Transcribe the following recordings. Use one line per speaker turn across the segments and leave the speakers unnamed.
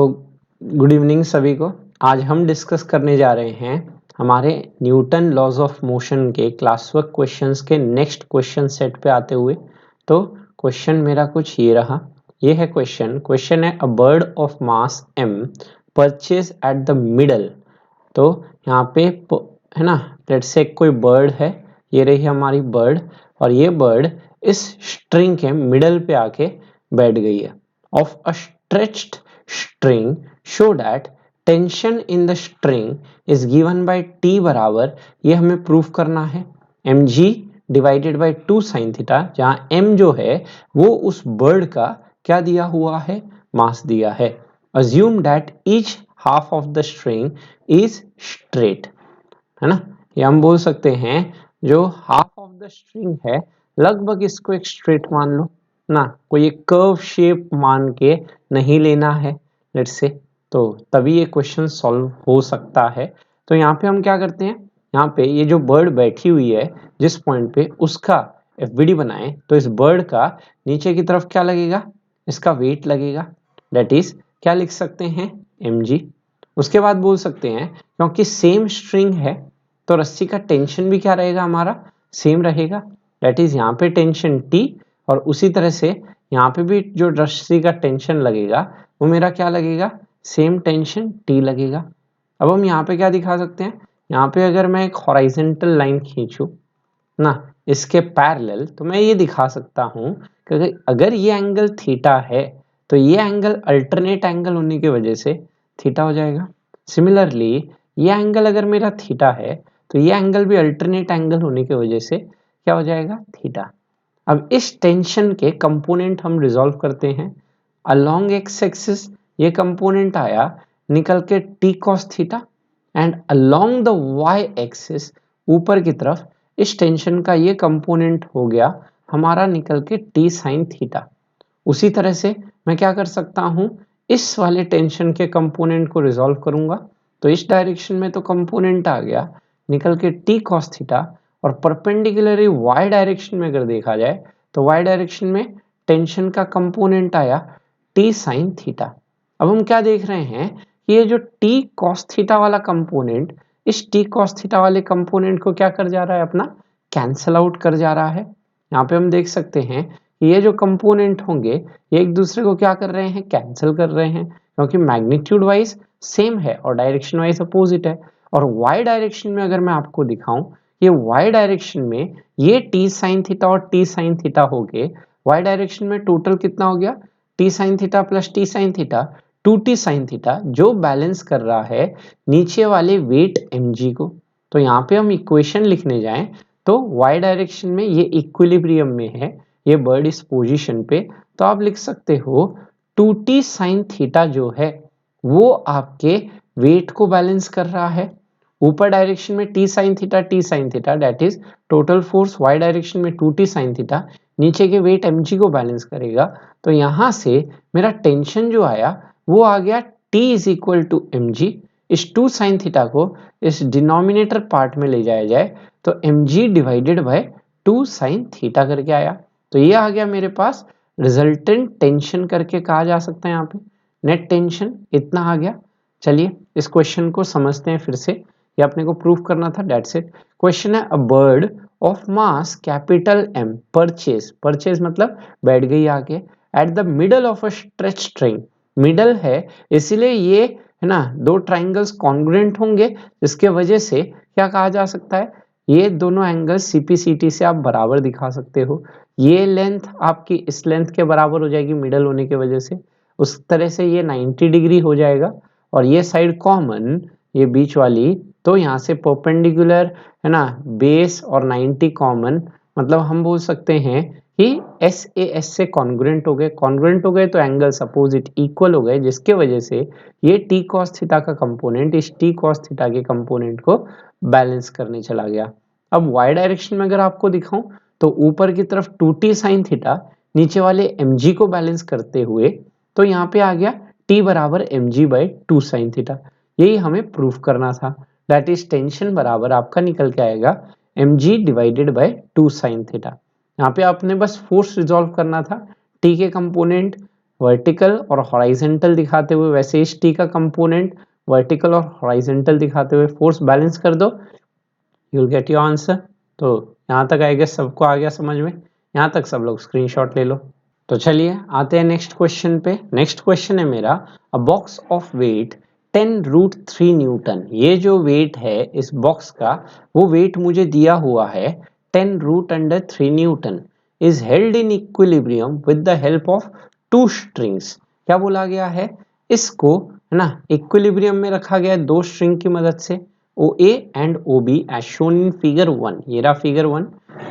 तो good evening सभी को। आज हम डिस्कस करने जा रहे हैं हमारे न्यूटन लॉज ऑफ मोशन के क्लास वर्क क्वेश्चंस के नेक्स्ट क्वेश्चन सेट पे आते हुए। तो क्वेश्चन मेरा कुछ ये रहा, ये है क्वेश्चन है a bird of mass m purchase at the middle. तो यहाँ पे है ना, लेट्स से कोई बर्ड है, ये रही हमारी बर्ड, और ये बर्ड इस स्ट्रिंग के मिडल पे आके बैठ गई है of a stretched string show that tension in the string is given by t बराबर, ये हमें प्रूफ करना है mg divided by 2 sin theta, जहाँ m जो है वो उस बर्ड का क्या दिया हुआ है, मास दिया है। assume that each half of the string is straight, है ना, ये हम बोल सकते हैं जो हाफ ऑफ द स्ट्रिंग है लगभग इसको एक स्ट्रेट मान लो ना, कोई एक कर्व शेप मान के नहीं लेना है लेट्स से, तो तभी ये क्वेश्चन सॉल्व हो सकता है। तो यहाँ पे हम क्या करते हैं, यहाँ पे ये जो बर्ड बैठी हुई है जिस पॉइंट पे उसका एफबीडी बनाए, तो इस बर्ड का नीचे की तरफ क्या लगेगा, इसका वेट लगेगा, दैट इज क्या लिख सकते हैं mg। उसके बाद बोल सकते हैं क्योंकि सेम स्ट्रिंग है तो रस्सी का टेंशन भी क्या रहेगा, हमारा सेम रहेगा, दैट इज यहाँ पे टेंशन T, और उसी तरह से यहाँ पे भी जो रस्सी का टेंशन लगेगा वो मेरा क्या लगेगा, सेम टेंशन T लगेगा। अब हम यहाँ पे क्या दिखा सकते हैं, यहाँ पे अगर मैं एक हॉरिजॉन्टल लाइन खींचूं ना इसके पैरेलल, तो मैं ये दिखा सकता हूँ कि अगर ये एंगल थीटा है तो ये एंगल अल्टरनेट एंगल होने की वजह से थीटा हो जाएगा। सिमिलरली ये एंगल अगर मेरा थीटा है तो ये एंगल भी अल्टरनेट एंगल होने की वजह से क्या हो जाएगा, थीटा। अब इस टेंशन के कंपोनेंट हम रिजॉल्व करते हैं। अलोंग एक्स एक्सिस ये कंपोनेंट आया निकल के T cos theta, and along the Y axis ऊपर की तरफ इस टेंशन का ये कंपोनेंट हो गया हमारा निकल के टी साइन थीटा। उसी तरह से मैं क्या कर सकता हूं, इस वाले टेंशन के कंपोनेंट को रिजॉल्व करूंगा, तो इस डायरेक्शन में तो कंपोनेंट आ गया निकल के टी कॉस थीटा, और परपेंडिकुलरली वाई डायरेक्शन में अगर देखा जाए तो वाई डायरेक्शन में टेंशन का कंपोनेंट आया टी साइन थीटा। अब हम क्या देख रहे हैं कि ये जो टी कॉस थीटा वाला कंपोनेंट इस टी कॉस थीटा वाले कंपोनेंट को क्या कर जा रहा है, अपना कैंसल आउट कर जा रहा है। यहाँ पे हम देख सकते हैं कि ये जो कंपोनेंट होंगे ये एक दूसरे को क्या कर रहे हैं, कैंसिल कर रहे हैं, क्योंकि मैग्नीट्यूड वाइज सेम है और डायरेक्शन वाइज अपोजिट है। और वाई डायरेक्शन में अगर मैं आपको दिखाऊं, ये वाई डायरेक्शन में ये टी साइन थीटा और टी साइन थीटा हो गए, वाई डायरेक्शन में टोटल कितना हो गया, T sine theta plus T sine theta, 2t sine theta, जो बैलेंस कर रहा है नीचे वाले वेट mg को। तो यहाँ पे हम इक्वेशन लिखने जाएं तो y डायरेक्शन में ये इक्विलिब्रियम में है, ये बर्ड इस पोजीशन पे, तो आप लिख सकते हो 2t साइन थीटा जो है वो आपके वेट को बैलेंस कर रहा है। ऊपर डायरेक्शन में t sine theta that is total force, y direction में 2t साइन थीटा नीचे के वेट mg को बैलेंस करेगा। तो यहाँ से मेरा टेंशन जो आया वो आ गया T is equal to M G. इस 2 साइन थीटा को इस डिनोमिनेटर पार्ट में ले जाया जाए तो mg divided by 2 sine theta करके आया। तो ये आ गया मेरे पास रिजल्टेंट टेंशन करके कहा जा सकता है, यहाँ पे नेट टेंशन इतना आ गया। चलिए इस क्वेश्चन को समझते हैं फिर से, ये अपने को प्रूफ करना था, डेट्स इट। क्वेश्चन है a bird of mass capital M purchase मतलब बैठ गई आके at the middle of a stretch string, middle है इसीलिए ये है ना दो ट्राइंगल्स कॉन्ग्रुएंट होंगे, जिसके वजह से क्या कहा जा सकता है, ये दोनों एंगल सीपीसीटी से आप बराबर दिखा सकते हो। ये लेंथ आपकी इस लेंथ के बराबर हो जाएगी मिडल होने की वजह से, उस तरह से ये 90 डिग्री हो जाएगा, और ये साइड कॉमन ये बीच वाली, तो यहाँ से परपेंडिकुलर है ना बेस और 90 कॉमन, मतलब हम बोल सकते हैं कि एस ए एस से कॉन्ग्रुएंट हो गए तो एंगल्स अपोजिट इक्वल हो गए, जिसके वजह से ये टी कॉस थीटा का कंपोनेंट इस टी कॉस थीटा के कंपोनेंट को बैलेंस करने चला गया। अब वाई डायरेक्शन में अगर आपको दिखाऊं तो ऊपर की तरफ 2t साइन थीटा नीचे वाले mg को बैलेंस करते हुए, तो यहाँ पे आ गया t बराबर mg बाई 2 साइन थीटा, यही हमें प्रूफ करना था। दैट इज टेंशन बराबर आपका निकल के आएगा mg divided by 2 sine theta. यहाँ पे आपने बस फोर्स रिजॉल्व करना था, टी के कंपोनेंट वर्टिकल और हॉराइजेंटल दिखाते हुए, वैसे इस टी का कंपोनेंट वर्टिकल और हॉराइजेंटल दिखाते हुए फोर्स बैलेंस कर दो, you will get your answer. तो यहाँ तक आई गेस सबको आ गया समझ में, यहाँ तक सब लोग स्क्रीनशॉट ले लो। तो चलिए आते हैं नेक्स्ट क्वेश्चन पे। नेक्स्ट क्वेश्चन है मेरा, a box of weight 10√3 newton. ये जो वेट है इस बॉक्स का, वो वेट मुझे दिया हुआ है 10√3 Newton, is held in equilibrium with the help of 2 strings. क्या बोला गया है, इसको है ना इक्विलिब्रियम में रखा गया है 2 स्ट्रिंग की मदद से, OA and OB as shown in figure 1। ये रहा figure 1।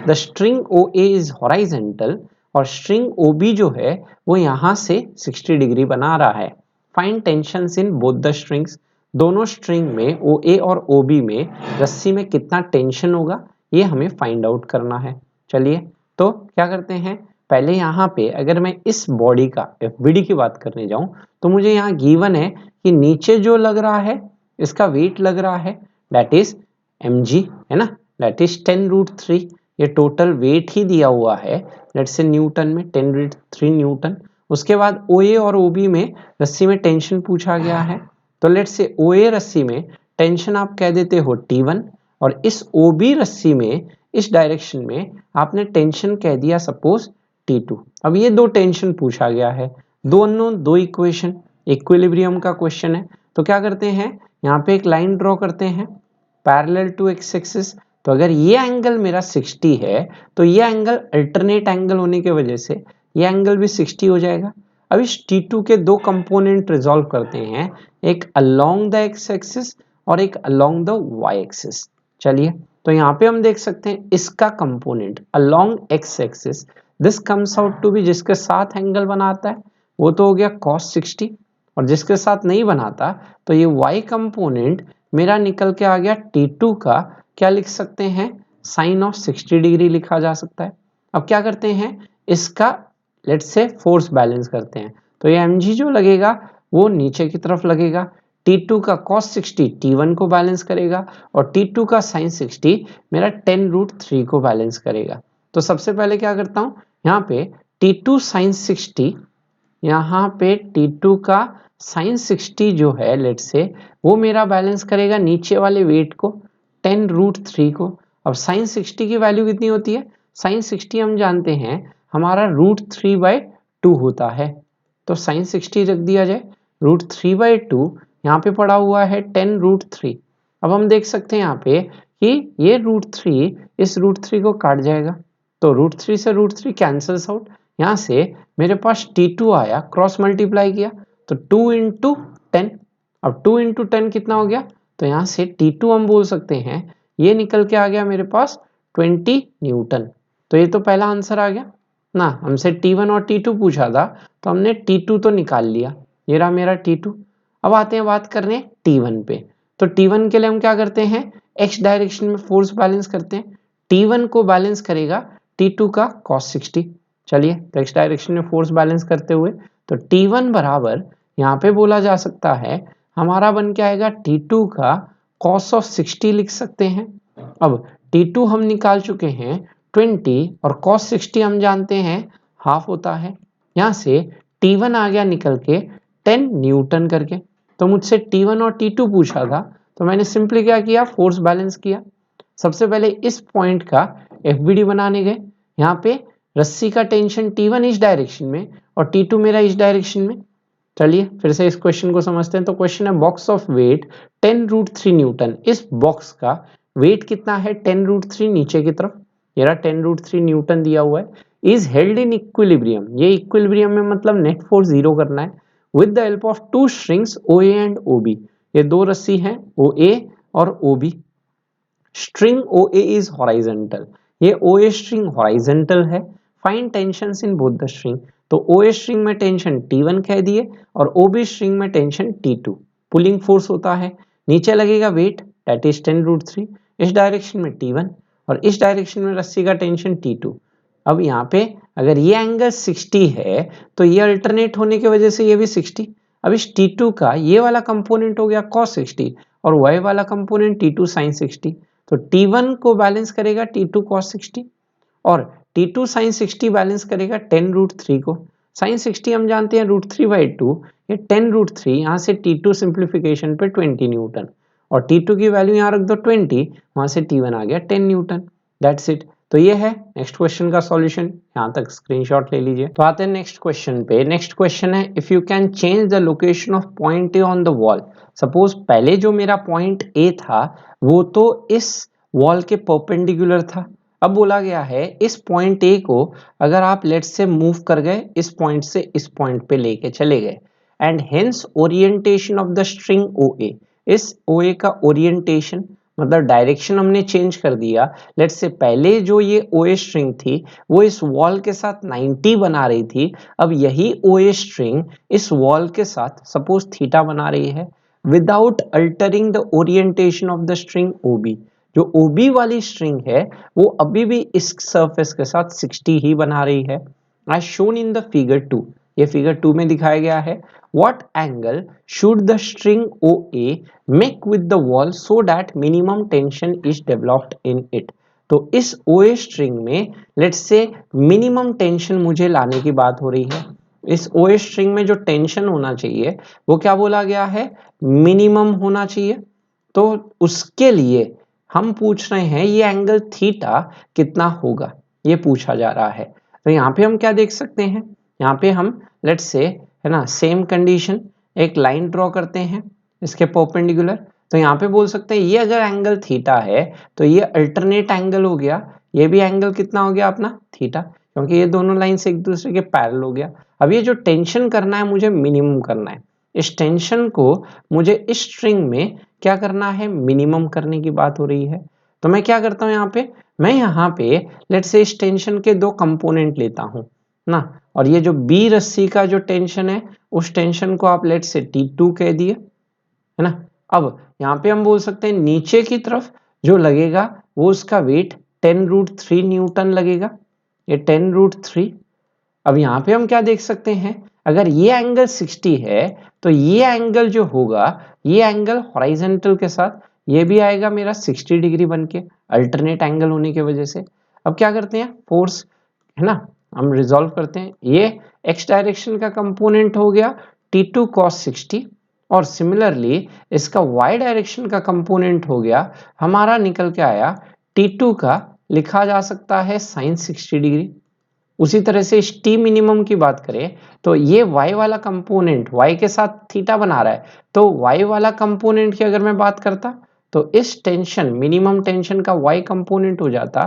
The string OA is horizontal और स्ट्रिंग OB जो है वो यहाँ से 60 डिग्री बना रहा है। Find tensions in both the strings. दोनों स्ट्रिंग में OA और OB में रस्सी में कितना टेंशन होगा ये हमें फाइंड आउट करना है। चलिए तो क्या करते हैं, पहले यहाँ पे अगर मैं इस बॉडी का FBD की बात करने जाऊं तो मुझे यहाँ गिवन है कि नीचे जो लग रहा है इसका वेट लग रहा है दैट इज mg, है ना, दैट इज 10√3। ये टोटल वेट ही दिया हुआ है लेट्स से न्यूटन में 10√3 न्यूटन। उसके बाद OA और OB में रस्सी में टेंशन पूछा गया है, तो लेट्स से OA रस्सी में टेंशन आप कह देते हो T1 और इस OB रस्सी में इस डायरेक्शन में आपने टेंशन कह दिया सपोज T2। अब ये 2 टेंशन पूछा गया है, 2 अननोन 2 इक्वेशन, इक्विलिब्रियम का क्वेश्चन है। तो क्या करते हैं, यहाँ पे एक लाइन ड्रॉ करते हैं पैरेलल टू एक्स एक्सिस। तो अगर ये एंगल मेरा 60 है तो ये एंगल अल्टरनेट एंगल होने की वजह से ये एंगल भी 60 हो जाएगा। अब इस T2 के 2 कंपोनेंट रिजॉल्व करते हैं, एक अलोंग द एक्स एक्सिस और एक अलोंग द वाई एक्सिस। चलिए तो यहाँ पे हम देख सकते हैं इसका component along X axis this comes out to be, जिसके साथ एंगल बनाता है वो तो हो गया cos 60, और जिसके साथ नहीं बनाता तो ये y कंपोनेंट मेरा निकल के आ गया T2 का, क्या लिख सकते हैं साइन ऑफ 60 डिग्री लिखा जा सकता है। अब क्या करते हैं, इसका लेट्स से फोर्स बैलेंस करते हैं। तो ये mg जो लगेगा वो नीचे की तरफ लगेगा, T2 का cos 60 T1 को बैलेंस करेगा और T2 का sin 60 मेरा 10√3 को बैलेंस करेगा। तो सबसे पहले क्या करता हूँ, यहाँ पे T2 sin 60, यहाँ पे T2 का sin 60 जो है लेट से वो मेरा बैलेंस करेगा नीचे वाले वेट को 10√3 को। अब sin 60 की वैल्यू कितनी होती है, sin 60 हम जानते हैं हमारा √3/2 होता है, तो sin 60 रख दिया जाए, √3/2 यहाँ पे पड़ा हुआ है 10√3। अब हम देख सकते हैं यहाँ पे कि ये √3 इस √3 को काट जाएगा, तो √3 से √3 कैंसल्स आउट, यहाँ से मेरे पास T2 आया, क्रॉस मल्टीप्लाई किया तो 2 इंटू 10। अब 2 इंटू 10 कितना हो गया, तो यहाँ से T2 हम बोल सकते हैं ये निकल के आ गया मेरे पास 20 न्यूटन। तो ये तो पहला आंसर आ गया ना, हमसे T1 और T2 पूछा था तो हमने T2 तो निकाल लिया, ये रहा मेरा T2। अब आते हैं बात करने T1 पे। तो T1 के लिए हम क्या करते हैं, x डायरेक्शन में फोर्स बैलेंस करते हैं, T1 को बैलेंस करेगा T2 का cos 60। चलिए तो x डायरेक्शन में फोर्स बैलेंस करते हुए तो T1 बराबर यहाँ पे बोला जा सकता है हमारा बन के आएगा T2 का cos of 60 लिख सकते हैं। अब T2 हम निकाल चुके हैं 20 और cos 60 हम जानते हैं हाफ होता है, यहाँ से T1 आ गया निकल के 10 न्यूटन करके। तो मुझसे T1 और T2 पूछा था तो मैंने सिंपली क्या किया, फोर्स बैलेंस किया। सबसे पहले इस पॉइंट का FBD बनाने गए, यहाँ पे रस्सी का टेंशन T1 इस डायरेक्शन में और T2 मेरा इस डायरेक्शन में। चलिए फिर से इस क्वेश्चन को समझते हैं। तो क्वेश्चन है बॉक्स ऑफ वेट 10√3 न्यूटन, इस बॉक्स का वेट कितना है 10√3 नीचे की तरफ, ये रहा 10√3 न्यूटन दिया हुआ है, इज हेल्ड इन इक्विलिब्रियम, ये इक्विलिब्रियम में मतलब नेट फोर्स जीरो करना है, with the help of 2 strings OA and OB, ये 2 रस्सी हैं OA और OB। String OA is horizontal, ये OA स्ट्रिंग हॉराइजेंटल है। Find tensions in both the string, तो OA स्ट्रिंग में टेंशन T1 कह दिए और OB स्ट्रिंग में टेंशन T2, पुलिंग फोर्स होता है, नीचे लगेगा वेट दैट इज 10√3, इस डायरेक्शन में T1 और इस डायरेक्शन में रस्सी का टेंशन T2। अब यहाँ पे अगर ये एंगल 60 है तो ये अल्टरनेट होने की वजह से ये भी 60। अब इस T2 का ये वाला कंपोनेंट हो गया cos 60 और y वाला कंपोनेंट T2 sin 60, तो T1 को बैलेंस करेगा T2 cos 60 और T2 sin 60 बैलेंस करेगा 10√3 को। साइन 60 हम जानते हैं √3/2, ये 10√3, यहाँ से T2 सिंप्लीफिकेशन पे 20 न्यूटन, और T2 की वैल्यू यहाँ रख दो 20, वहाँ से T1 आ गया 10 न्यूटन। That's it. तो ये है नेक्स्ट क्वेश्चन का सॉल्यूशन, यहाँ तक स्क्रीनशॉट ले लीजिए। तो आते हैं नेक्स्ट क्वेश्चन पे। नेक्स्ट क्वेश्चन है, if you can change the location of point A on the wall. Suppose पहले जो मेरा पॉइंट ए था वो तो इस वॉल के परपेंडिकुलर था, अब बोला गया है इस पॉइंट ए को अगर आप लेट्स से मूव कर गए इस पॉइंट से इस पॉइंट पे लेके चले गए, and hence orientation of the string O A, इस ओ ए का ओरिएंटेशन मतलब डायरेक्शन हमने चेंज कर दिया। लेट्स से पहले जो ये ओ ए स्ट्रिंग थी वो इस वॉल के साथ 90 बना रही थी, अब यही ओ ए स्ट्रिंग इस वॉल के साथ सपोज थीटा बना रही है without altering the orientation of the string O B. जो OB वाली स्ट्रिंग है वो अभी भी इस सरफेस के साथ 60 ही बना रही है, as shown in the figure 2। ये फिगर 2 में दिखाया गया है। What angle should the string OA make with the wall so that minimum tension is developed in it? तो इस OA स्ट्रिंग में लेट्स से मिनिमम टेंशन मुझे लाने की बात हो रही है। इस OA स्ट्रिंग में जो टेंशन होना चाहिए वो क्या बोला गया है, मिनिमम होना चाहिए। तो उसके लिए हम पूछ रहे हैं ये एंगल थीटा कितना होगा, ये पूछा जा रहा है। तो यहाँ पे हम क्या देख सकते हैं, यहाँ पे हम लेट्स से है ना सेम कंडीशन, एक लाइन ड्रॉ करते हैं इसके परपेंडिकुलर। तो यहाँ पे बोल सकते हैं ये अगर एंगल थीटा है तो ये अल्टरनेट एंगल हो गया, ये भी एंगल कितना हो गया अपना थीटा, क्योंकि ये दोनों लाइन से एक दूसरे के पैरेलल हो गया। अब ये जो टेंशन करना है मुझे मिनिमम करना है, इस टेंशन को मुझे इस स्ट्रिंग में क्या करना है, मिनिमम करने की बात हो रही है। तो मैं क्या करता हूं यहाँ पे लेट्स से इस टेंशन के दो कंपोनेंट लेता हूं ना, और ये जो बी रस्सी का जो टेंशन है उस टेंशन को आप लेट्स से T2 कह दिए, है ना। अब यहाँ पे हम बोल सकते हैं नीचे की तरफ जो लगेगा वो उसका वेट 10√3 न्यूटन लगेगा, ये 10√3। अब यहाँ पे हम क्या देख सकते हैं, अगर ये एंगल 60 है तो ये एंगल जो होगा ये एंगल हॉरिजॉन्टल के साथ ये भी आएगा मेरा 60 डिग्री बन के, अल्टरनेट एंगल होने की वजह से। अब क्या करते हैं फोर्स, है ना, हम रिजॉल्व करते हैं। ये एक्स डायरेक्शन का कंपोनेंट हो गया T2 cos 60, और सिमिलरली इसका वाई डायरेक्शन का कंपोनेंट हो गया हमारा, निकल के आया T2 का लिखा जा सकता है sin 60 डिग्री। उसी तरह से इस टी मिनिमम की बात करें तो ये y वाला कंपोनेंट y के साथ थीटा बना रहा है, तो y वाला कंपोनेंट की अगर मैं बात करता तो इस टेंशन मिनिमम टेंशन का y कंपोनेंट हो जाता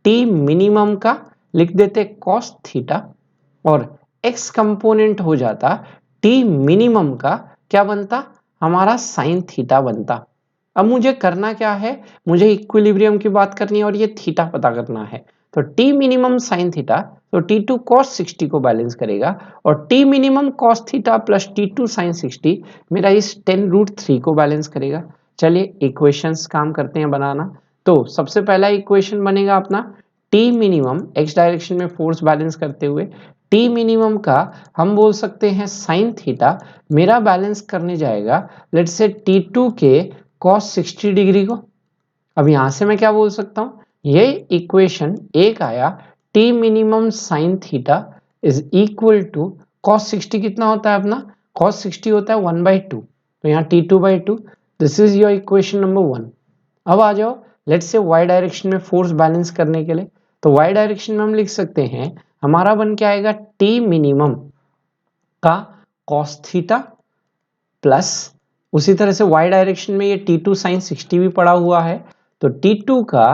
टी मिनिमम का लिख देते cos थीटा, और x कंपोनेंट हो जाता टी मिनिमम का क्या बनता हमारा sin थीटा बनता। अब मुझे करना क्या है, मुझे इक्विलिब्रियम की बात करनी है और ये थीटा पता करना है। तो टी मिनिमम साइन थीटा तो T2 cos 60 को बैलेंस करेगा, और T minimum cos theta plus T2 sin 60 मेरा इस 10√3 को बैलेंस करेगा। चलिए इक्वेशंस काम करते हैं बनाना। तो सबसे पहला इक्वेशन बनेगा अपना टी मिनिमम एक्स डायरेक्शन में फोर्स बैलेंस करते हुए, टी मिनिमम का हम बोल सकते हैं साइन थीटा मेरा बैलेंस करने जाएगा लेट्स से T2 के cos 60 डिग्री को। अब यहां से मैं क्या बोल सकता हूं, ये इक्वेशन एक आया T minimum sine theta is equal to cos 60 कितना होता है अपना, cos 60 होता है 1/2, तो यहाँ T2/2, this is your equation number 1। अब आ जाओ लेट्स से y डायरेक्शन में फोर्स बैलेंस करने के लिए, तो y डायरेक्शन में हम लिख सकते हैं हमारा बन के आएगा टी मिनिमम का cos थीटा प्लस उसी तरह से y डायरेक्शन में ये T2 sin 60 भी पड़ा हुआ है, तो T2 का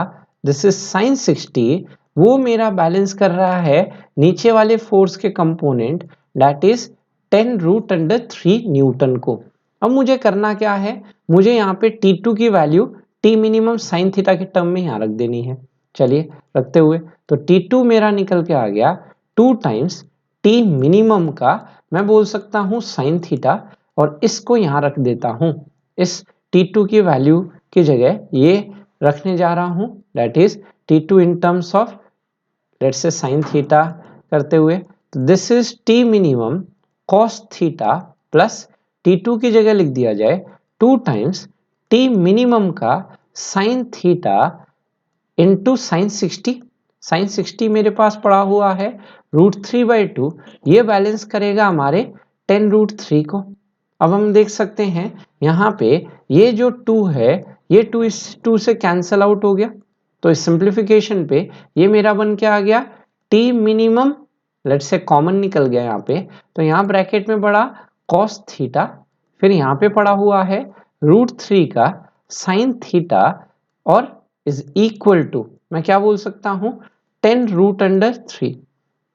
दिस इज sin 60 वो मेरा बैलेंस कर रहा है नीचे वाले फोर्स के कंपोनेंट दैट इज 10√3 न्यूटन को। अब मुझे करना क्या है, मुझे यहाँ पे T2 की value T minimum sine theta के टर्म में यहाँ रख देनी है। चलिए रखते हुए तो T2 मेरा निकल के आ गया 2 टाइम्स टी मिनिमम का मैं बोल सकता हूँ साइन थीटा, और इसको यहाँ रख देता हूँ, इस T2 की वैल्यू की जगह ये रखने जा रहा हूँ that is T2 in terms of let's say sine theta करते हुए, तो this is T minimum cos theta plus T2 की जगह लिख दिया जाए 2 टाइम्स टी मिनिमम का sine theta into sine 60। Sine 60 मेरे पास पड़ा हुआ है, √3/2 ये बैलेंस करेगा हमारे 10√3 को। अब हम देख सकते हैं यहाँ पे ये जो 2 है, ये 2 इस 2 से कैंसल आउट हो गया, तो इस सिंप्लीफिकेशन पे ये मेरा बन के आ गया T minimum, let's say common निकल गया यहाँ पे, तो यहाँ ब्रैकेट में पड़ा कॉस थीटा, फिर यहाँ पे पड़ा हुआ है √3 का साइन थीटा, और इज इक्वल टू, मैं क्या बोल सकता हूँ, 10√3।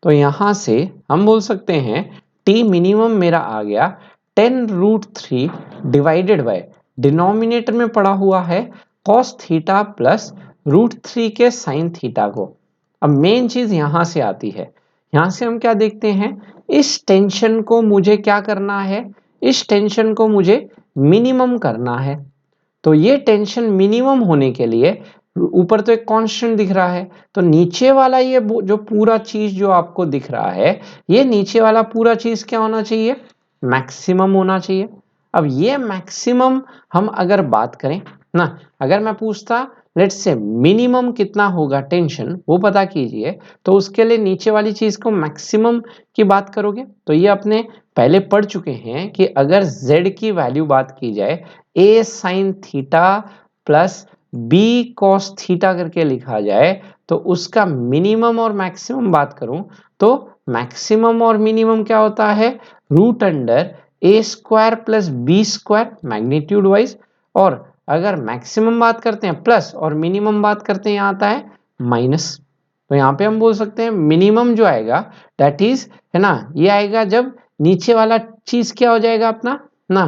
तो यहाँ से हम बोल सकते हैं टी मिनिमम मेरा आ गया 10√3 डिवाइडेड बाय डिनोमिनेटर में पड़ा हुआ है कॉस थीटा प्लस √3 के साइन थीटा को। अब मेन चीज यहां से आती है, यहां से हम क्या देखते हैं, इस टेंशन को मुझे क्या करना है, इस टेंशन को मुझे मिनिमम करना है। तो ये टेंशन मिनिमम होने के लिए, ऊपर तो एक कांस्टेंट दिख रहा है, तो नीचे वाला ये जो पूरा चीज जो आपको दिख रहा है, ये नीचे वाला पूरा चीज क्या होना चाहिए, मैक्सिमम होना चाहिए। अब ये मैक्सिमम हम अगर बात करें ना, अगर मैं पूछता लेट्स से मिनिमम कितना होगा टेंशन, वो पता कीजिए, तो उसके लिए नीचे वाली चीज को मैक्सिमम की बात करोगे, तो ये अपने पहले पढ़ चुके हैं कि अगर z की वैल्यू बात की जाए a sine theta plus b cos theta करके लिखा जाए, तो उसका मिनिमम और मैक्सिमम बात करूं, तो मैक्सिमम और मिनिमम क्या होता है, √a² plus b² magnitude wise, और अगर मैक्सिमम बात करते हैं प्लस और मिनिमम बात करते हैं यहाँ आता है माइनस। तो यहाँ पे हम बोल सकते हैं मिनिमम जो आएगा दैट इज, है ना, ये आएगा जब नीचे वाला चीज क्या हो जाएगा अपना ना,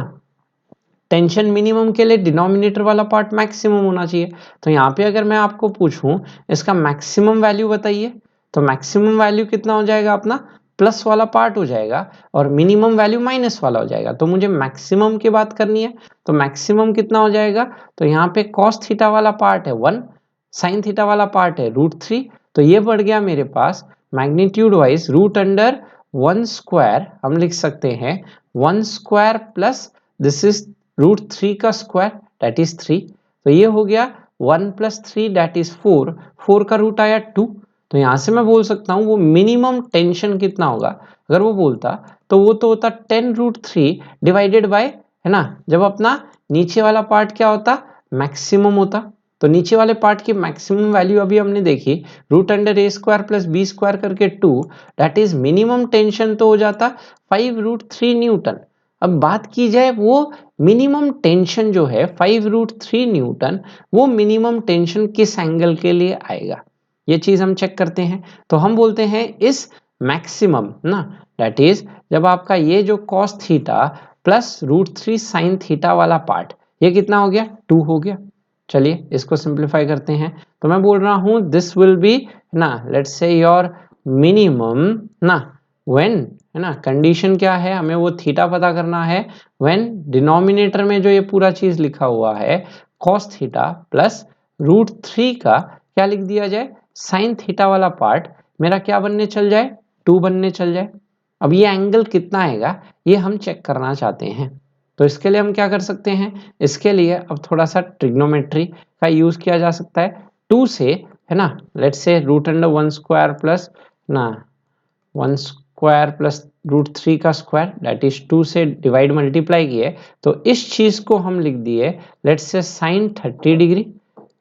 टेंशन मिनिमम के लिए डिनोमिनेटर वाला पार्ट मैक्सिमम होना चाहिए। तो यहाँ पे अगर मैं आपको पूछूं इसका मैक्सिमम वैल्यू बताइए, तो मैक्सिमम वैल्यू कितना हो जाएगा अपना, प्लस वाला पार्ट हो जाएगा और मिनिमम वैल्यू माइनस वाला हो जाएगा। तो मुझे मैक्सिमम की बात करनी है, तो मैक्सिमम कितना हो जाएगा, तो यहाँ पे कॉस थीटा वाला पार्ट है 1, साइन थीटा वाला पार्ट है √3, तो ये बढ़ गया मेरे पास मैग्नीट्यूड वाइज √1² हम लिख सकते हैं 1² प्लस दिस इज √3 का स्क्वायर दैट इज 3, तो ये हो गया 1 प्लस 3 दैट इज 4, 4 का रूट आया 2। तो यहां से मैं बोल सकता हूं वो मिनिमम टेंशन कितना होगा, अगर वो बोलता तो वो तो होता 10√3 डिवाइडेड बाय, है ना, जब अपना नीचे वाला पार्ट क्या होता, मैक्सिमम होता। तो नीचे वाले पार्ट की मैक्सिमम वैल्यू अभी हमने देखी √a² प्लस b² करके 2, दैट इज मिनिमम टेंशन तो हो जाता 5√3 न्यूटन। अब बात की जाए वो मिनिमम टेंशन जो है 5√3 न्यूटन, वो मिनिमम टेंशन किस एंगल के लिए आएगा, ये चीज हम चेक करते हैं। तो हम बोलते हैं इस मैक्सिमम ना, दैट इज जब आपका ये जो cos theta plus √3 sine theta वाला पार्ट, ये कितना हो गया, 2 हो गया। चलिए इसको सिंप्लीफाई करते हैं, तो मैं बोल रहा हूं दिस विल बी ना, लेट्स से योर मिनिमम ना, व्हेन, है ना, कंडीशन क्या है, हमें वो थीटा पता करना है, व्हेन डिनोमिनेटर में जो ये पूरा चीज लिखा हुआ है कॉस थीटा प्लस √3 का क्या लिख दिया जाए, साइन थीटा वाला पार्ट मेरा क्या बनने चल जाए, 2 बनने चल जाए। अब ये एंगल कितना आएगा ये हम चेक करना चाहते हैं, तो इसके लिए हम क्या कर सकते हैं, इसके लिए अब थोड़ा सा ट्रिग्नोमेट्री का यूज किया जा सकता है। 2 से, है ना, लेट्स से √1² प्लस ना 1² प्लस √3 का स्क्वायर दैट इज 2 से डिवाइड मल्टीप्लाई किए, तो इस चीज को हम लिख दिए लेट्स से साइन 30 डिग्री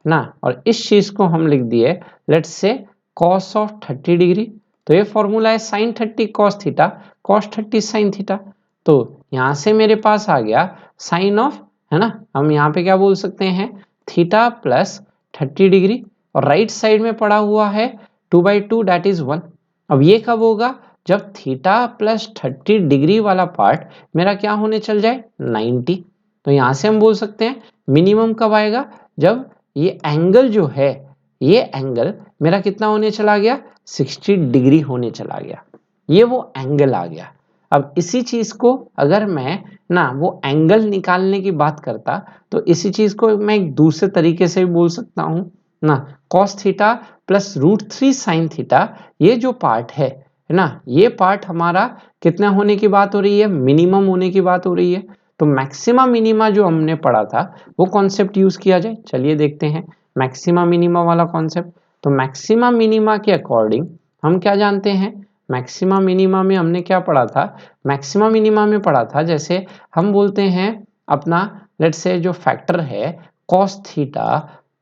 ना, और इस चीज को हम लिख दिए let's say cos of 30 degree. तो ये फॉर्मूला है sine 30 cos theta, cos 30 sine theta. तो यहां से मेरे पास आ गया साइन ऑफ, है ना, हम यहाँ पे क्या बोल सकते हैं, थीटा प्लस 30 डिग्री, और राइट साइड में पड़ा हुआ है 2/2 दैट इज 1। अब ये कब होगा, जब थीटा प्लस 30 डिग्री वाला पार्ट मेरा क्या होने चल जाए, 90। तो यहां से हम बोल सकते हैं मिनिमम कब आएगा, जब ये एंगल जो है, ये एंगल मेरा कितना होने चला गया, 60 डिग्री होने चला गया, ये वो एंगल आ गया। अब इसी चीज को अगर मैं ना वो एंगल निकालने की बात करता, तो इसी चीज को मैं एक दूसरे तरीके से भी बोल सकता हूं ना, cos theta plus √3 sine theta, ये जो पार्ट है ना, ये पार्ट हमारा कितना होने की बात हो रही है, मिनिमम होने की बात हो रही है। तो मैक्सिमा मिनिमा जो हमने पढ़ा था वो कॉन्सेप्ट यूज किया जाए, चलिए देखते हैं मैक्सिमा मिनिमा वाला कॉन्सेप्ट। तो मैक्सिमा मिनिमा के अकॉर्डिंग हम क्या जानते हैं, मैक्सिमा मिनिमा में हमने क्या पढ़ा था, मैक्सिमा मिनिमा में पढ़ा था जैसे हम बोलते हैं अपना लेट्स से जो फैक्टर है cos theta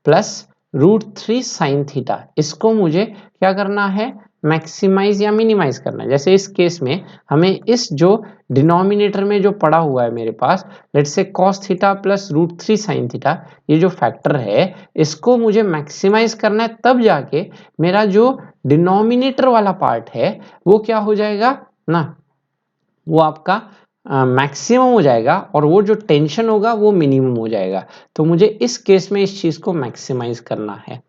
plus √3 sine theta, इसको मुझे क्या करना है, मैक्सिमाइज या मिनिमाइज करना है। जैसे इस केस में हमें इस जो डिनोमिनेटर में जो पड़ा हुआ है मेरे पास let's say cos theta plus √3 sine theta, ये जो फैक्टर है इसको मुझे मैक्सिमाइज करना है, तब जाके मेरा जो डिनोमिनेटर वाला पार्ट है वो क्या हो जाएगा ना, वो आपका मैक्सिमम हो जाएगा और वो जो टेंशन होगा वो मिनिमम हो जाएगा। तो मुझे इस केस में इस चीज को मैक्सिमाइज करना है।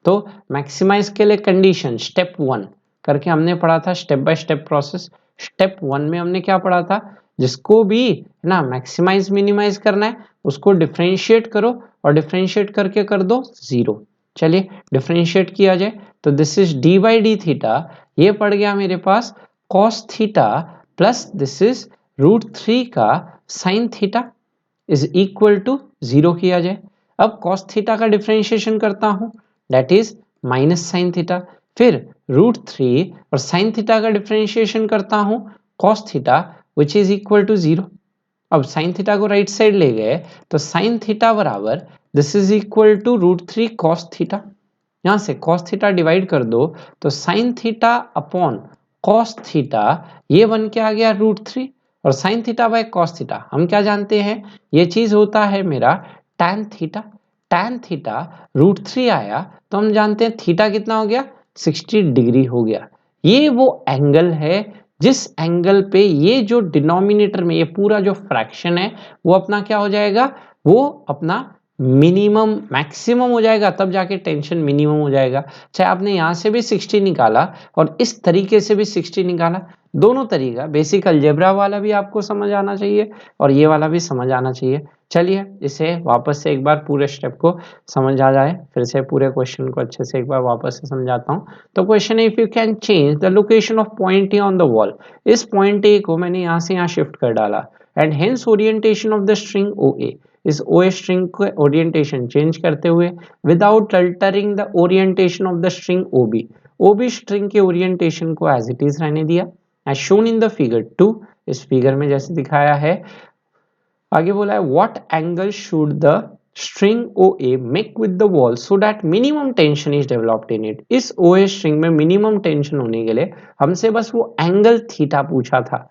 तो मैक्सिमाइज के लिए कंडीशन स्टेप 1 करके हमने पढ़ा था, step by step process. Step 1 में हमने क्या पढ़ा था, जिसको भी ना मैक्सिमाइज मिनिमाइज करना है उसको डिफरेंशिएट करो और डिफरेंशिएट करके कर दो 0। चलिए डिफरेंशिएट किया जाए तो this is d by d theta, ये पड़ गया मेरे पास cos theta plus this is √3 का sine theta is equal to 0 किया जाए। अब कॉस थीटा का डिफरेंशिएशन करता हूं that is minus sine theta, फिर √3 और साइन थीटा का डिफरेंशिएशन करता हूं cos theta which is equal to 0। अब साइन थीटा को राइट साइड ले गए तो साइन थीटा बराबर this is equal to √3 cos theta, यहां से कॉस थीटा डिवाइड कर दो तो sine theta upon cos theta ये बन के आ गया √3 और sine theta by cos theta हम क्या जानते हैं, ये चीज होता है मेरा टैन थीटा। टैन थीटा √3 आया तो हम जानते हैं थीटा कितना हो गया 60 डिग्री हो गया। ये वो एंगल है जिस एंगल पे ये जो डिनोमिनेटर में ये पूरा जो फ्रैक्शन है वो अपना क्या हो जाएगा, वो अपना मिनिमम मैक्सिमम हो जाएगा, तब जाके टेंशन मिनिमम हो जाएगा। चाहे आपने यहां से भी 60 निकाला और इस तरीके से भी 60 निकाला, दोनों तरीका बेसिक अलजेब्रा वाला भी आपको समझ आना चाहिए और ये वाला भी समझ आना चाहिए। चलिए इसे वापस से एक बार पूरे स्टेप को समझ आ जाए, फिर से पूरे क्वेश्चन को अच्छे से एक बार वापस से समझाता हूँ। तो क्वेश्चन है if you can change the location of point A on the wall, इस पॉइंट ए को मैंने यहाँ से यहाँ शिफ्ट कर डाला and hence orientation of the string O A, इस ओ ए स्ट्रिंग को ओरिएंटेशन चेंज करते हुए without altering the orientation of the string O B, O B string के ओरिएंटेशन को एज इट इज रहने दिया as shown in the figure 2, इस figure में जैसे दिखाया है। आगे बोला है what angle should the string OA make with the wall so that minimum tension is developed in it, इस OA स्ट्रिंग में मिनिमम टेंशन होने के लिए हमसे बस वो एंगल थीटा पूछा था,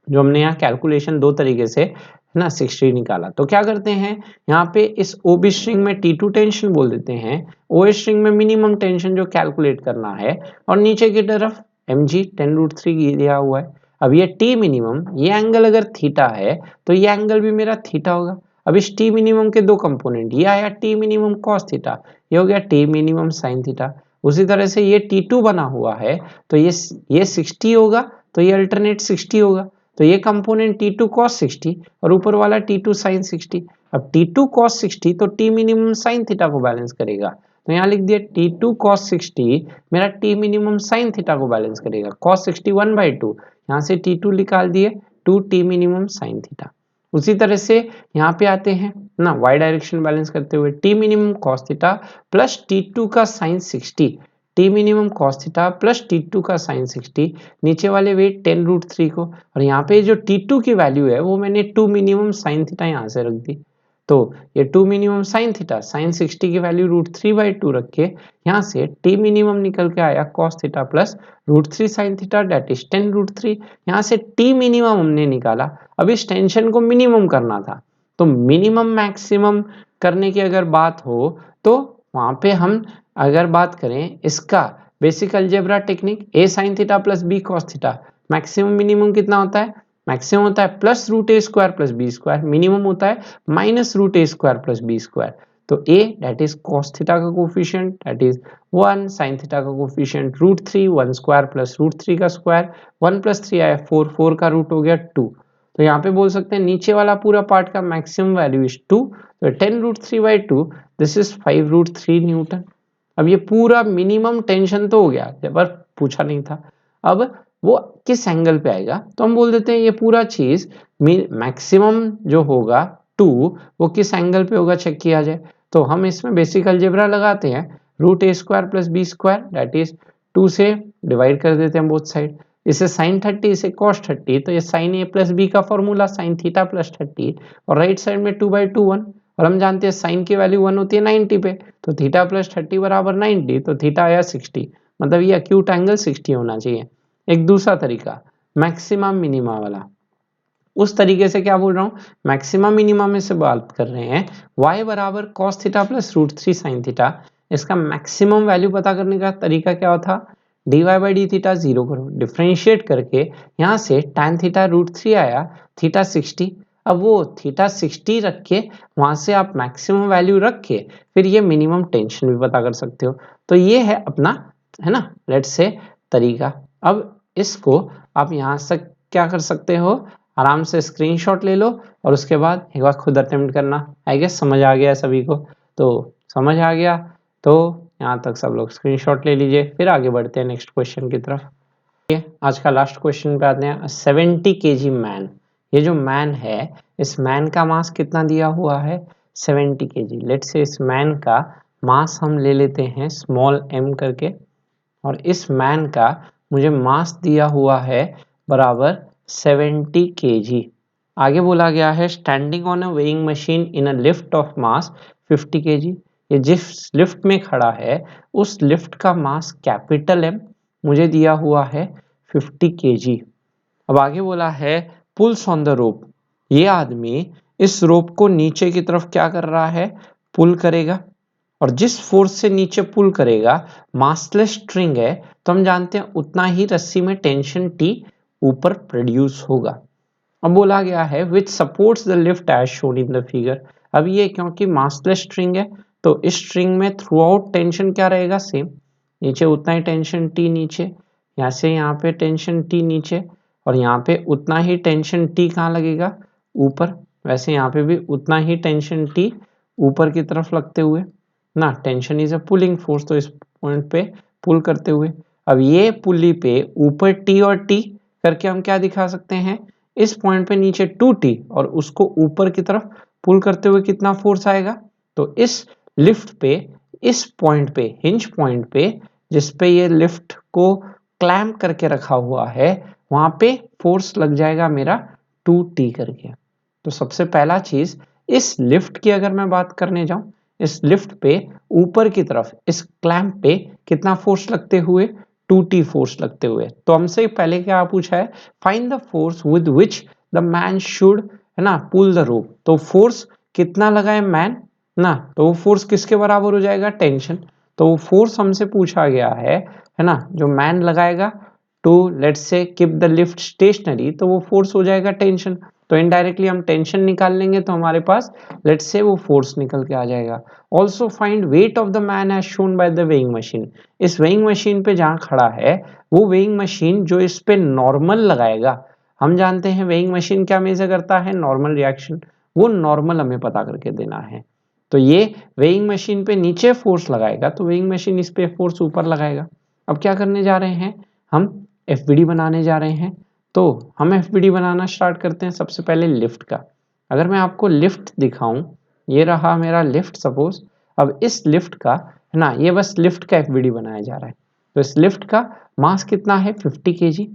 जो हमने यहाँ कैलकुलेशन दो तरीके से ना 60 निकाला। तो क्या करते हैं यहाँ पे इस OB स्ट्रिंग में T2 टेंशन बोल देते हैं, OA स्ट्रिंग में मिनिमम टेंशन जो कैलकुलेट करना है, और नीचे की तरफ mg 10√3 दिया हुआ है। अब ये T मिनिमम, ये एंगल अगर थीटा है तो ये एंगल भी मेरा थीटा होगा। अब इस T मिनिमम के दो कंपोनेंट, ये आया T मिनिमम cos थीटा, ये हो गया T मिनिमम sin थीटा। उसी तरह से ये T2 बना हुआ है तो ये 60 होगा तो ये अल्टरनेट 60 होगा, तो ये कंपोनेंट T2 cos 60 और ऊपर वाला T2 sin 60। अब T2 cos 60 तो T मिनिमम sin थीटा को बैलेंस करेगा, तो यहाँ लिख दिया T2 cos 60 मेरा T मिनिमम sin थीटा को बैलेंस करेगा। cos 60 1/2, यहाँ से T2 निकाल दिए 2 T मिनिमम sin थीटा। उसी तरह से यहाँ पे आते हैं ना y डायरेक्शन बैलेंस करते हुए T minimum cos theta plus T2 का sin 60, T minimum cos theta plus T2 का sin 60, नीचे वाले वेट 10√3 को, और यहाँ पे जो T2 की वैल्यू है वो मैंने 2 मिनिमम sin थीटा यहाँ से रख दी। तो ये 2 मिनिमम sin थीटा sin 60 की वैल्यू √3/2 रख के यहाँ से T मिनिमम निकल के आया cos theta plus √3 sin theta that is 10√3। यहाँ से T मिनिमम हमने निकाला, अब इस टेंशन को मिनिमम करना था, तो मिनिमम मैक्सिमम करने की अगर बात हो तो वहां पे हम अगर बात करें इसका basic algebra technique a sin theta plus b cos theta, maximum minimum कितना होता है, मैक्सिमम होता है plus √a² plus b², minimum होता है माइनस √a² प्लस b²। तो a that is cos theta का coefficient that is 1, sin theta का कोफिशिएंट √3, 1² प्लस √3 का स्क्वायर, 1 प्लस 3 आया 4, 4 का रूट हो गया 2। तो यहाँ पे बोल सकते हैं नीचे वाला पूरा पार्ट का मैक्सिमम वैल्यू इज 2, तो 10√3/2 दिस इज 5√3 न्यूटन। अब ये पूरा मिनिमम टेंशन तो हो गया, पर पूछा नहीं था अब वो किस एंगल पे आएगा, तो हम बोल देते हैं ये पूरा चीज मैक्सिमम जो होगा 2 वो किस एंगल पे होगा चेक किया जाए। तो हम इसमें बेसिक अलजेब्रा लगाते हैं, root a² plus b² that is 2 से डिवाइड कर देते हैं बोथ साइड। इसे sin 30 इसे cos 30, तो ये sin a प्लस b का फॉर्मूला sin थीटा प्लस 30 और राइट साइड में 2/2 1 और हम जानते हैं sin की वैल्यू 1 होती है 90 पे, तो थीटा प्लस 30 बराबर 90, तो थीटा आया 60, मतलब ये एक्यूट एंगल 60 होना चाहिए। एक दूसरा तरीका मैक्सिमम मिनिमा वाला, उस तरीके से क्या बोल रहा हूँ, मैक्सिमम मिनिमम में से बात कर रहे हैं। y बराबर cos theta plus √3 sin theta, इसका मैक्सिमम वैल्यू पता करने का तरीका क्या होता, dy/d थीटा 0 करो, डिफ्रेंशिएट करके यहाँ से tan थीटा √3 आया, थीटा 60, अब वो थीटा 60 रख के वहां से आप मैक्सिमम वैल्यू रख के फिर ये मिनिमम टेंशन भी पता कर सकते हो। तो ये है अपना, है ना, लेट्स से तरीका। अब इसको आप यहाँ से क्या कर सकते हो, आराम से स्क्रीनशॉट ले लो और उसके बाद एक बार खुद अटेम्प्ट करना। आई गेस समझ आ गया सभी को, तो समझ आ गया तो यहाँ तक सब लोग स्क्रीनशॉट ले लीजिए, फिर आगे बढ़ते हैं नेक्स्ट क्वेश्चन की तरफ। आज का लास्ट क्वेश्चन पे आते हैं। 70 kg मैन, ये जो मैन है इस मैन का मास कितना दिया हुआ है, 70 kg। लेट्स से इस मैन का मास हम ले लेते हैं स्मॉल m करके, और इस मैन का मुझे मास दिया हुआ है बराबर 70 kg। आगे बोला गया है standing on a weighing machine in a lift of mass 50 kg। ये जिस लिफ्ट में खड़ा है उस लिफ्ट का मास कैपिटल M मुझे दिया हुआ है 50 kg। अब आगे बोला है पुल्स ऑन द रोप, ये आदमी इस रोप को नीचे की तरफ क्या कर रहा है, पुल करेगा, और जिस फोर्स से नीचे पुल करेगा मासलेस स्ट्रिंग है, तो हम जानते हैं उतना ही रस्सी में टेंशन T ऊपर प्रोड्यूस होगा। अब बोला गया है which supports the lift as shown in the figure. अब ये क्योंकि मासलेस स्ट्रिंग है तो इस स्ट्रिंग में थ्रू आउट टेंशन क्या रहेगा, सेम, नीचे उतना ही टेंशन T नीचे, यहाँ से यहाँ पे टेंशन T नीचे, और यहाँ पे उतना ही टेंशन T कहाँ लगेगा, ऊपर, वैसे यहाँ पे भी उतना ही टेंशन T ऊपर की तरफ लगते हुए ना, tension is a pulling force, तो इस पॉइंट पे पुल करते हुए। अब ये पुली पे ऊपर T और T करके हम क्या दिखा सकते हैं, इस पॉइंट पे नीचे 2T और उसको ऊपर की तरफ पुल करते हुए कितना फोर्स आएगा, तो इस लिफ्ट पे इस पॉइंट पे हिंज पॉइंट पे जिस पे ये लिफ्ट को क्लैम्प करके रखा हुआ है वहां पे फोर्स लग जाएगा मेरा 2T करके। तो सबसे पहला चीज इस लिफ्ट की अगर मैं बात करने जाऊं, इस लिफ्ट पे ऊपर की तरफ इस क्लैम्प पे कितना फोर्स लगते हुए, 2T फोर्स लगते हुए। तो हमसे पहले क्या पूछा है, find the force with which the man should, है ना, पुल द रोप। तो फोर्स कितना लगा है मैन ना, तो वो फोर्स किसके बराबर हो जाएगा, टेंशन। तो वो फोर्स हमसे पूछा गया है ना, जो मैन लगाएगा to let's say keep the lift stationary, तो वो फोर्स हो जाएगा टेंशन। तो इनडायरेक्टली हम टेंशन निकाल लेंगे तो हमारे पास लेट्स से वो फोर्स निकल के आ जाएगा। Also find weight of the man as shown by the weighing machine. इस वेइंग मशीन पे जहाँ खड़ा है वो वेइंग मशीन जो इस पे नॉर्मल लगाएगा, हम जानते हैं वेइंग मशीन क्या मेजर करता है, नॉर्मल रिएक्शन, वो नॉर्मल हमें पता करके देना है। तो ये वेइंग मशीन पे नीचे फोर्स लगाएगा तो वेइंग मशीन इस पे फोर्स ऊपर लगाएगा। अब क्या करने जा रहे हैं, हम FBD बनाने जा रहे हैं। तो हम FBD बनाना स्टार्ट करते हैं। सबसे पहले लिफ्ट का, अगर मैं आपको लिफ्ट दिखाऊं, ये रहा मेरा लिफ्ट सपोज। अब इस लिफ्ट का, है ना, ये बस लिफ्ट का FBD बनाया जा रहा है। तो इस लिफ्ट का मास कितना है, 50 kg।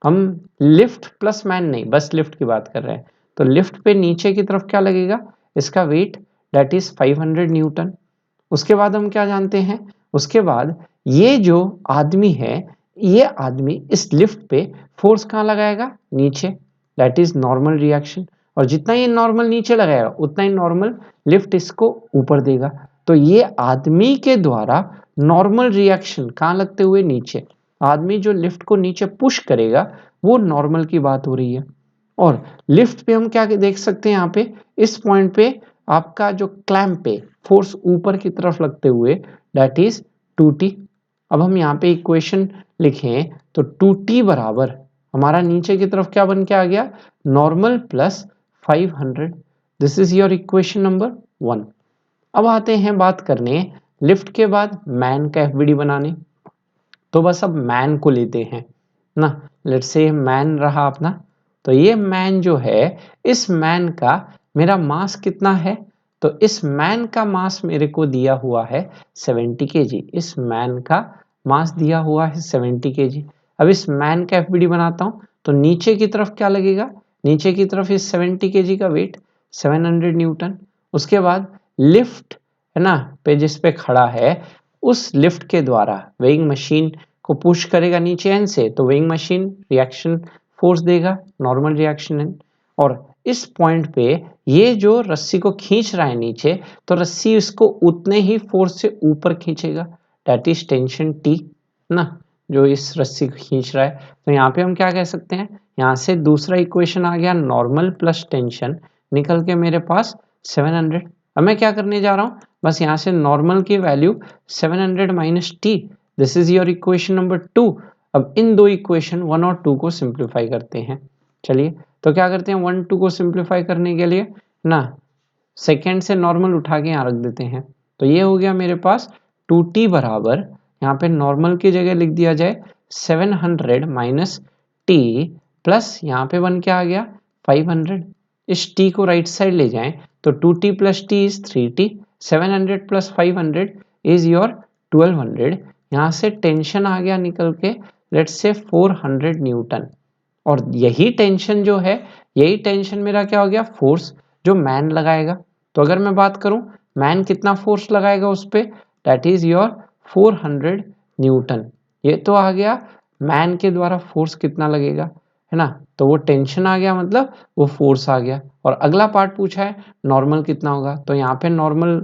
हम लिफ्ट प्लस मैन नहीं, बस लिफ्ट की बात कर रहे हैं। तो लिफ्ट पे नीचे की तरफ क्या लगेगा, इसका वेट दैट इज 500 न्यूटन। उसके बाद हम क्या जानते हैं, उसके बाद ये जो आदमी है, ये आदमी इस लिफ्ट पे फोर्स कहाँ लगाएगा, नीचे, दैट इज नॉर्मल रिएक्शन। और जितना ये नॉर्मल नीचे लगाएगा उतना ही नॉर्मल लिफ्ट इसको ऊपर देगा। तो ये आदमी के द्वारा नॉर्मल रिएक्शन कहाँ लगते हुए, नीचे। आदमी जो लिफ्ट को नीचे पुश करेगा वो नॉर्मल की बात हो रही है। और लिफ्ट पे हम क्या देख सकते हैं, यहाँ पे इस पॉइंट पे आपका जो क्लैंप पे फोर्स ऊपर की तरफ लगते हुए दैट इज 2T। अब हम यहाँ पे इक्वेशन लिखें तो 2T बराबर हमारा नीचे की तरफ क्या बन के आ गया, normal plus 500। This is your equation number 1। अब आते हैं बात करने लिफ्ट के बाद मैन का FBD बनाने। तो बस अब मैन को लेते हैं ना, लेट्स से मैन रहा अपना। तो ये मैन जो है, इस मैन का मेरा मास कितना है, तो इस मैन का मास मेरे को दिया हुआ है 70 kg। इस मैन का मास दिया हुआ है 70 kg। अब इस मैन का एफबीडी बनाता हूँ, तो नीचे की तरफ क्या लगेगा, नीचे की तरफ इस 70 kg का वेट 700 न्यूटन। उसके बाद लिफ्ट है ना पे जिस पे खड़ा है, उस लिफ्ट के द्वारा वेइंग मशीन को पुश करेगा नीचे एन से, तो वेइंग मशीन रिएक्शन फोर्स देगा, नॉर्मल रिएक्शन एन। और इस पॉइंट पे ये जो रस्सी को खींच रहा है नीचे, तो रस्सी इसको उतने ही फोर्स से ऊपर खींचेगा, दैट इज टेंशन टी ना, जो इस रस्सी को खींच रहा है। तो यहाँ पे हम क्या कह सकते हैं, यहाँ से दूसरा इक्वेशन आ गया नॉर्मल प्लस टेंशन, निकल के मेरे पास 700। अब मैं क्या करने जा रहा हूँ, बस यहाँ से नॉर्मल की value 700 minus T, this is your equation number 2। अब इन दो इक्वेशन 1 और 2 को सिंप्लीफाई करते हैं। चलिए, तो क्या करते हैं, 1 2 को सिंप्लीफाई करने के लिए ना सेकेंड से नॉर्मल उठा के यहाँ रख देते हैं। तो ये हो गया मेरे पास 2t बराबर, यहाँ पे नॉर्मल की जगह लिख दिया जाए 700 माइनस टी, प्लस यहाँ पे 1 क्या आ गया 500। इस t को राइट साइड ले जाएं तो 2t plus T is 3t, 700 plus 500 is your 1200। यहाँ से टेंशन आ गया निकल के लेट्स से 400 न्यूटन। और यही टेंशन जो है, यही टेंशन मेरा क्या हो गया, फोर्स जो मैन लगाएगा। तो अगर मैं बात करूं मैन कितना फोर्स लगाएगा उस पे, दैट इज योर 400 न्यूटन। ये तो आ गया मैन के द्वारा फोर्स कितना लगेगा, है ना, तो वो टेंशन आ गया, मतलब वो फोर्स आ गया। और अगला पार्ट पूछा है नॉर्मल कितना होगा, तो यहाँ पे नॉर्मल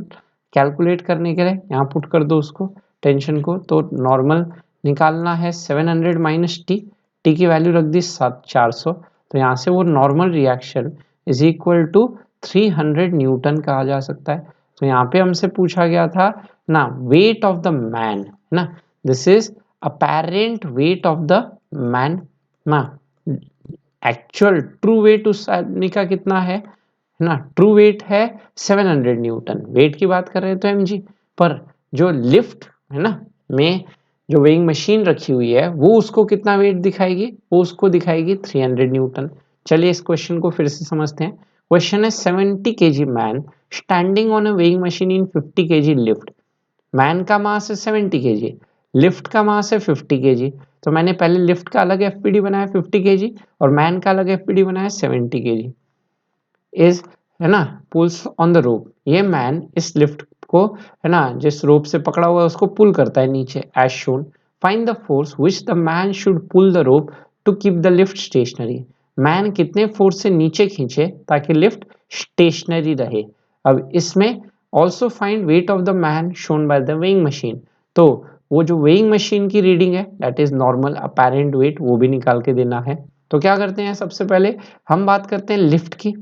कैलकुलेट करने के लिए यहाँ पुट कर दो उसको, टेंशन को। तो नॉर्मल निकालना है 700 माइनस टी, टी की वैल्यू रख दी 400, तो यहाँ से वो normal reaction is equal to 300 newton कहा जा सकता है। तो यहाँ पे हमसे पूछा गया था ना वेट ऑफ द मैन, ना this is apparent wait of the man ना, एक्चुअल ट्रू वेट उस आदमी का कितना है ना, ट्रू वेट है 700 न्यूटन, वेट की बात कर रहे हैं तो mg, पर जो लिफ्ट है ना में जो वेइंग मशीन रखी हुई है वो उसको कितना वेट दिखाएगी, वो उसको दिखाएगी 300 न्यूटन। चलिए इस क्वेश्चन को फिर से समझते हैं। क्वेश्चन है 70 kg man standing on a weighing machine in 50 kg lift. Man का मास है 70 kg, लिफ्ट का मास है 50 kg। तो मैंने पहले लिफ्ट का अलग एफपीडी बनाया 50 kg और मैन का अलग एफपीडी बनाया 70 kg। इज है ना पुल्स ऑन द रोप, ये मैन इस लिफ्ट को है ना जिस रोप से पकड़ा हुआ है उसको पुल करता है नीचे as shown. Find the force which the man should pull the rope to keep the lift stationary. Man कितने फोर्स से नीचे खींचे ताकि लिफ्ट स्टेशनरी रहे। अब इसमें also find weight of the man shown by the weighing machine. तो वो जो वेइंग मशीन की रीडिंग है that is normal apparent weight, वो भी निकाल के देना है। तो क्या करते हैं, सबसे पहले हम बात करते हैं लिफ्ट की।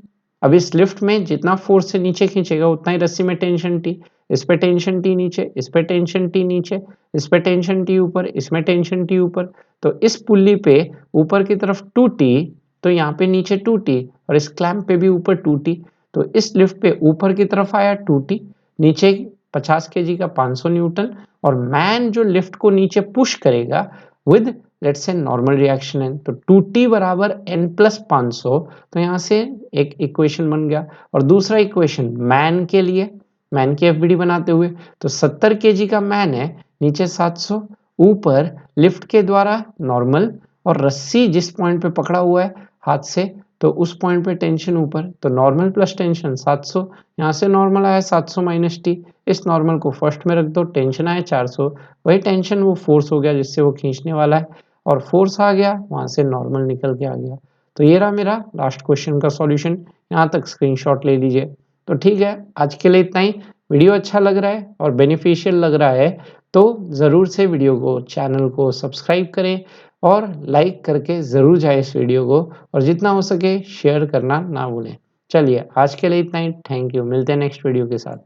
अब इस लिफ्ट में जितना फोर्स से नीचे खींचेगा उतना ही रस्सी में टेंशन टी, इस पे टेंशन टी नीचे, इस पे टेंशन टी नीचे, इस पे टेंशन टी ऊपर, इसमें टेंशन टी ऊपर। तो इस पुल्ली पे ऊपर की तरफ 2t, तो यहाँ पे नीचे 2t, और इस क्लैंप पे भी ऊपर 2t। तो इस लिफ्ट पे ऊपर की तरफ आया 2t, नीचे 50 kg का 500 न्यूटन, और मैन जो लिफ्ट को नीचे पुश करेगा with let's say normal reaction है, तो 2t बराबर n प्लस 500। तो यहाँ से एक इक्वेशन बन गया। और दूसरा इक्वेशन मैन के लिए, मैन की एफबीडी बनाते हुए, तो 70 kg का मैन है, नीचे 700, ऊपर लिफ्ट के द्वारा नॉर्मल, और रस्सी जिस पॉइंट पे पकड़ा हुआ है हाथ से, तो उस पॉइंट पे टेंशन ऊपर, तो नॉर्मल प्लस टेंशन 700, यहाँ से नॉर्मल आया 700 माइनस टी, इस नॉर्मल को फर्स्ट में रख दो, टेंशन आया 400, वही टेंशन वो फोर्स हो गया जिससे वो खींचने वाला है, और फोर्स आ गया, वहां से नॉर्मल निकल के आ गया। तो ये रहा मेरा लास्ट क्वेश्चन का सॉल्यूशन, यहाँ तक स्क्रीनशॉट ले लीजिए। तो ठीक है, आज के लिए इतना ही। वीडियो अच्छा लग रहा है और बेनिफिशियल लग रहा है तो ज़रूर से वीडियो को, चैनल को सब्सक्राइब करें और लाइक करके ज़रूर जाए इस वीडियो को, और जितना हो सके शेयर करना ना भूलें। चलिए आज के लिए इतना ही, थैंक यू, मिलते हैं नेक्स्ट वीडियो के साथ।